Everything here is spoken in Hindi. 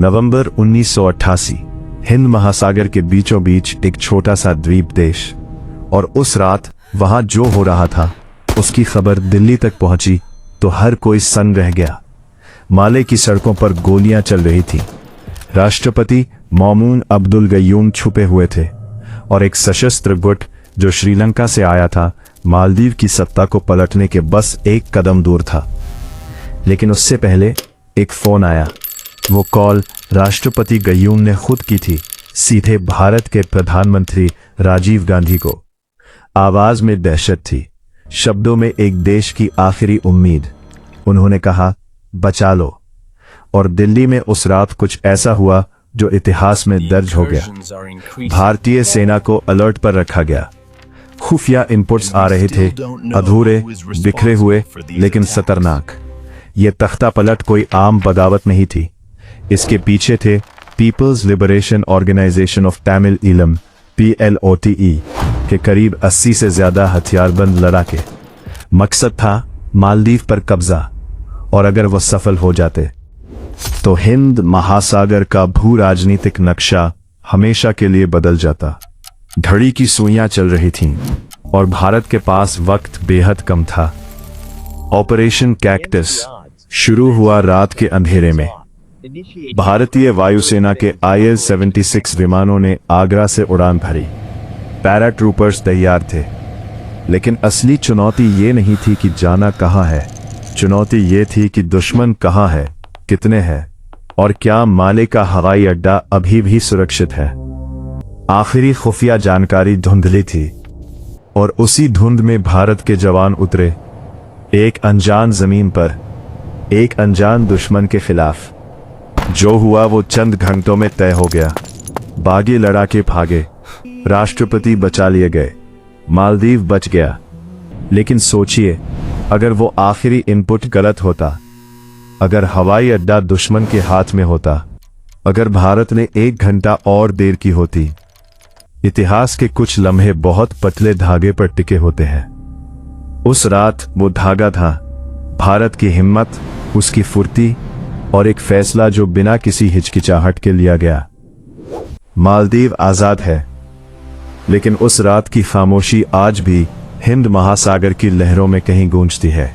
नवंबर 1988। हिंद महासागर के बीचों बीच एक छोटा सा द्वीप देश, और उस रात वहां जो हो रहा था उसकी खबर दिल्ली तक पहुंची तो हर कोई सन्न रह गया। माले की सड़कों पर गोलियां चल रही थीं। राष्ट्रपति मौमून अब्दुल गयूम छुपे हुए थे और एक सशस्त्र गुट जो श्रीलंका से आया था मालदीव की सत्ता को पलटने के बस एक कदम दूर था। लेकिन उससे पहले एक फोन आया। वो कॉल राष्ट्रपति गयूम ने खुद की थी, सीधे भारत के प्रधानमंत्री राजीव गांधी को। आवाज में दहशत थी, शब्दों में एक देश की आखिरी उम्मीद। उन्होंने कहा, बचा लो। और दिल्ली में उस रात कुछ ऐसा हुआ जो इतिहास में दर्ज हो गया। भारतीय सेना को अलर्ट पर रखा गया। खुफिया इनपुट्स आ रहे थे, अधूरे, बिखरे हुए, लेकिन खतरनाक। ये तख्ता पलट कोई आम बगावत नहीं थी। इसके पीछे थे People's Liberation Organisation of Tamil Eelam PLOTE के करीब 80 से ज्यादा हथियारबंद लड़ाके। मकसद था मालदीव पर कब्जा, और अगर वो सफल हो जाते तो हिंद महासागर का भू राजनीतिक नक्शा हमेशा के लिए बदल जाता। घड़ी की सुइयां चल रही थीं और भारत के पास वक्त बेहद कम था। ऑपरेशन कैक्टस शुरू हुआ रात के अंधेरे में। भारतीय वायुसेना के IL-76 विमानों ने आगरा से उड़ान भरी। पैराट्रूपर्स तैयार थे, लेकिन असली चुनौती ये नहीं थी कि जाना कहां है। चुनौती ये थी कि दुश्मन कहां है, कितने हैं, और क्या माले का हवाई अड्डा अभी भी सुरक्षित है। आखिरी खुफिया जानकारी धुंधली थी, और उसी धुंध में भारत के जवान उतरे, एक अनजान जमीन पर, एक अनजान दुश्मन के खिलाफ। जो हुआ वो चंद घंटों में तय हो गया। बागी लड़ाके भागे, राष्ट्रपति बचा लिए गए, मालदीव बच गया। लेकिन सोचिए, अगर वो आखिरी इनपुट गलत होता, अगर हवाई अड्डा दुश्मन के हाथ में होता, अगर भारत ने 1 घंटा और देर की होती। इतिहास के कुछ लम्हे बहुत पतले धागे पर टिके होते हैं। उस रात वो धागा था भारत की हिम्मत, उसकी फुर्ती, और एक फैसला जो बिना किसी हिचकिचाहट के लिया गया। मालदीव आजाद है, लेकिन उस रात की खामोशी आज भी हिंद महासागर की लहरों में कहीं गूंजती है।